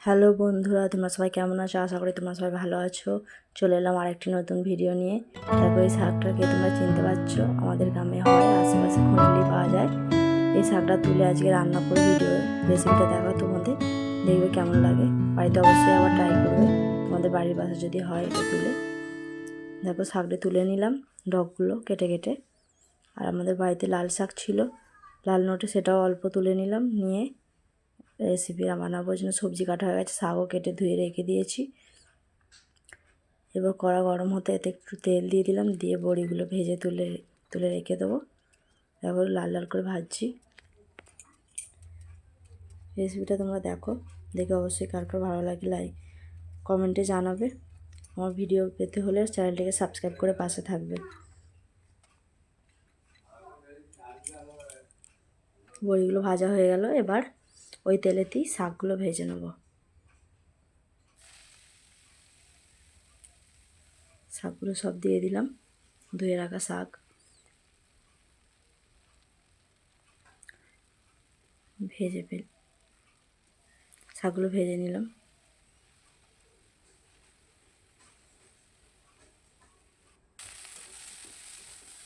Hello বন্ধুরা, তোমরা সবাই কেমন আছো? আশা করি তোমরা সবাই ভালো আছো। চলে এলাম আরেকটি নতুন ভিডিও নিয়ে। তারপর এই শাকটাকে তোমরা চিনতে পারছো, আমাদের গ্রামে হয়, আশেপাশে খুঁজলেই পাওয়া যায়। এই শাকটা তুলে আজকে রান্না করে ভিডিও রেসিপিটা দেখো তোমাদের, দেখবে কেমন লাগে। বাড়িতে অবশ্যই আবার ট্রাই করবে, তোমাদের বাড়ির পাশে যদি হয় এটা তুলে। দেখো শাকটা তুলে নিলাম, ডগগুলো কেটে কেটে। আর আমাদের বাড়িতে লাল শাক ছিল, লাল নোটে, সেটাও অল্প তুলে নিলাম। নিয়ে রেসিপি বানানোর জন্য সবজি কাটা হয়ে গেছে, শাকও কেটে ধুয়ে রেখে দিয়েছি। এবার কড়া গরম হতে এতে একটু তেল দিয়ে দিলাম, দিয়ে বড়িগুলো ভেজে তুলে তুলে রেখে দেবো। এবার লাল লাল করে ভাজছি। রেসিপিটা তোমরা দেখো, দেখে অবশ্যই কার কার ভালো লাগে কমেন্টে জানাবে। আমার ভিডিও পেতে হলে চ্যানেলটিকে সাবস্ক্রাইব করে পাশে থাকবে। বড়িগুলো ভাজা হয়ে গেল, এবার ওই তেলেতেই শাকগুলো ভেজে নেব। শাকগুলো সব দিয়ে দিলাম, ধুয়ে রাখা শাক। শাকগুলো ভেজে নিলাম।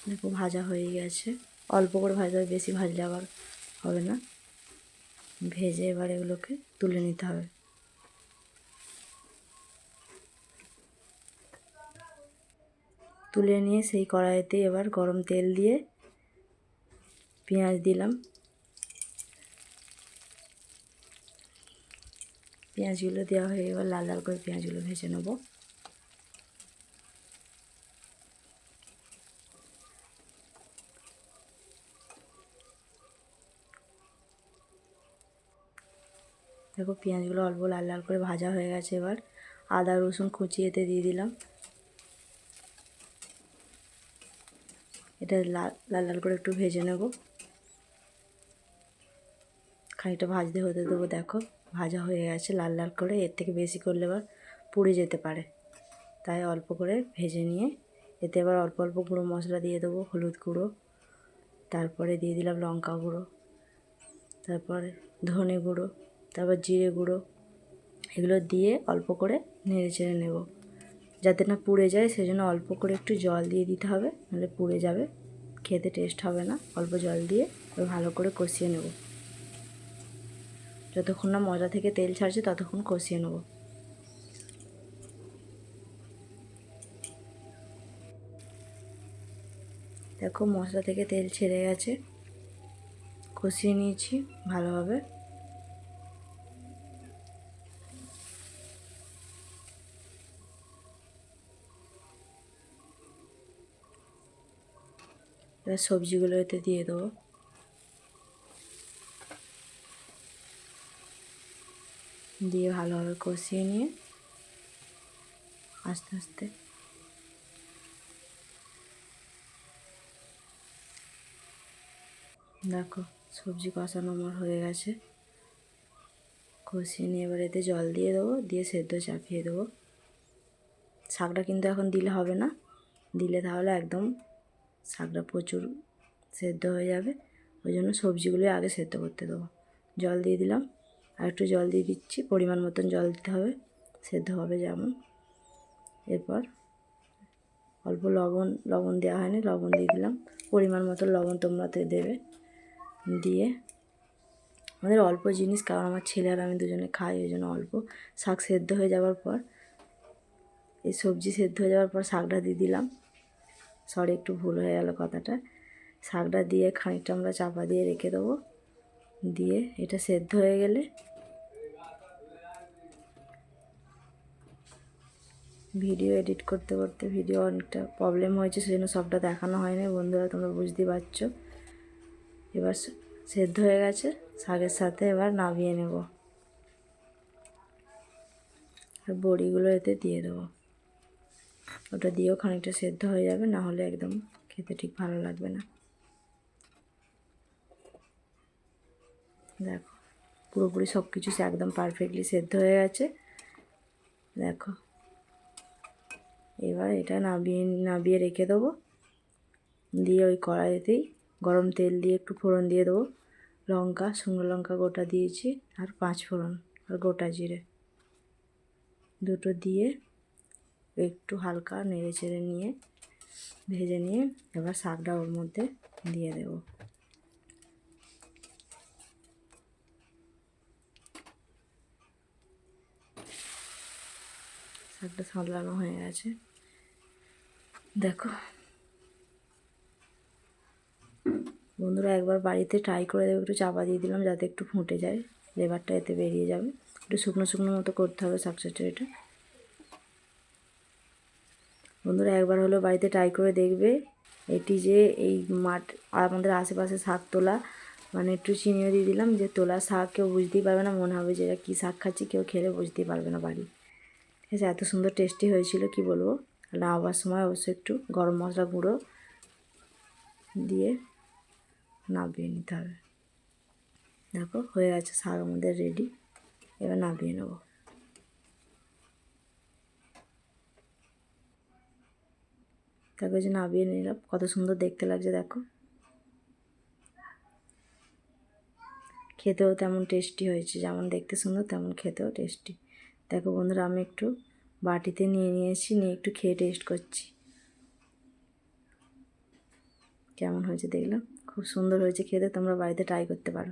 দেখো ভাজা হয়ে গেছে, অল্প করে ভাজা, বেশি ভাজলে আবার হবে না। ভেজে এবার এগুলোকে তুলে নিতে হবে। তুলে নিয়ে সেই কড়াইতে এবার গরম তেল দিয়ে পেঁয়াজ দিলাম। পেঁয়াজগুলো দেওয়া হয়ে এবার লাল লাল করে পেঁয়াজগুলো ভেজে নেব। দেখো পেঁয়াজগুলো অল্প লাল লাল করে ভাজা হয়ে গেছে, এবার আদা রসুন কুচিয়েতে দিয়ে দিলাম। এটা লাল লাল করে একটু ভেজে নেব, খানিকটা ভাজতে হতে দেবো। দেখো ভাজা হয়ে গেছে লাল লাল করে, এর থেকে বেশি করলে এবার পুড়ে যেতে পারে, তাই অল্প করে ভেজে নিয়ে এতে এবার অল্প অল্প গুঁড়ো মশলা দিয়ে দেবো। হলুদ গুঁড়ো, তারপরে দিয়ে দিলাম লঙ্কা গুঁড়ো, তারপরে ধনে গুঁড়ো, তারপর জিরে গুঁড়ো। এগুলো দিয়ে অল্প করে নেড়ে চেড়ে নেব, যাতে না পুড়ে যায়। সেজন্য অল্প করে একটু জল দিয়ে দিতে হবে, নাহলে পুড়ে যাবে, খেতে টেস্ট হবে না। অল্প জল দিয়ে ভালো করে কষিয়ে নেব, যতক্ষণ না মশলা থেকে তেল ছাড়ছে ততক্ষণ কষিয়ে নেব। দেখো মশলা থেকে তেল ছেড়ে গেছে, কষিয়ে নিয়েছি ভালোভাবে। এবার সবজিগুলো এতে দিয়ে দেবো, দিয়ে ভালোভাবে কষিয়ে নিয়ে আস্তে আস্তে দেখো সবজি কষানো আমার হয়ে গেছে। কষিয়ে নিয়ে এবার এতে জল দিয়ে দেবো, দিয়ে সেদ্ধ চাপিয়ে দেবো। শাকটা কিন্তু এখন দিলে হবে না, দিলে তাহলে একদম শাকটা প্রচুর সেদ্ধ হয়ে যাবে। ওই জন্য সবজিগুলো আগে সেদ্ধ করতে দেবো। জল দিয়ে দিলাম, আর একটু জল দিয়ে দিচ্ছি, পরিমাণ মতন জল দিতে হবে, সেদ্ধ হবে যেমন। এরপর অল্প লবণ দেওয়া হয়নি, লবণ দিয়ে দিলাম, পরিমাণ মতো লবণ তোমরা দেবে। দিয়ে আমাদের অল্প জিনিস, কারণ আমার ছেলে আর আমি দুজনে খাই, ওই জন্য অল্প। শাক সেদ্ধ হয়ে যাওয়ার পর, এই সবজি সেদ্ধ হয়ে যাওয়ার পর শাকটা দিয়ে দিলাম। সরি, একটু ভুল হয়ে গেল কথাটা। শাকটা দিয়ে খানিকটা আমরা চাপা দিয়ে রেখে দেবো। দিয়ে এটা সেদ্ধ হয়ে গেলে ভিডিও এডিট করতে করতে ভিডিও অনেকটা প্রবলেম হয়েছে, সেজন্য সবটা দেখানো হয়নি। বন্ধুরা তোমরা বুঝতেই পারছো। এবার সেদ্ধ হয়ে গেছে, শাকের সাথে এবার নামিয়ে নেব, আর বড়িগুলো এতে দিয়ে দেবো। ওটা দিয়েও খানিকটা সেদ্ধ হয়ে যাবে, না হলে একদম খেতে ঠিক ভালো লাগবে না। দেখো পুরোপুরি সব কিছু একদম পারফেক্টলি সেদ্ধ হয়ে গেছে। দেখো এবার এটা নাবিয়ে রেখে দেবো। দিয়ে ওই কড়াইতেই গরম তেল দিয়ে একটু ফোড়ন দিয়ে দেবো। শুকনো লঙ্কা গোটা দিয়েছি, আর 5 ফোড়ন, আর গোটা জিরে। দুটো দিয়ে একটু হালকা নেড়ে চেড়ে নিয়ে ভেজে নিয়ে এবার শাকটা ওর মধ্যে দিয়ে দেব। শাকটা সাঁতলানো হয়ে গেছে, দেখো বন্ধুরা একবার বাড়িতে ট্রাই করে দেবো। একটু চাপা দিয়ে দিলাম যাতে একটু ফুটে যায়, ফ্লেভারটা এতে বেরিয়ে যাবে। একটু শুকনো শুকনো মতো করতে হবে শাক চচ্চড়িটা। বন্ধুরা একবার হলো বাড়িতে ট্রাই করে দেখবে। এটি যে এই মাঠ আমাদের আশেপাশে শাক তোলা, মানে একটু চিনিও দিয়ে দিলাম, যে তোলা শাক কেউ বুঝতেই পারবে না, মনে হবে যে এটা কী শাক খাচ্ছি, কেউ খেলে বুঝতেই পারবে না বাড়ি। ঠিক আছে, এত সুন্দর টেস্টি হয়েছিল কি বলবো। নামাবার সময় অবশ্যই একটু গরম মশলা গুঁড়ো দিয়ে নামিয়ে নিতে হবে। দেখো হয়ে গেছে শাক আমাদের রেডি, এবার নামিয়ে নেব। দেখো যে নামিয়ে নিলাম, কত সুন্দর দেখতে লাগছে দেখো, খেতেও তেমন টেস্টি হয়েছে, যেমন দেখতে সুন্দর তেমন খেতেও টেস্টি। দেখো বন্ধুরা আমি একটু বাটিতে নিয়ে নিয়েছি, নিয়ে একটু খেয়ে টেস্ট করছি কেমন হয়েছে। দেখলাম খুব সুন্দর হয়েছে খেতে, তোমরা বাড়িতে ট্রাই করতে পারো।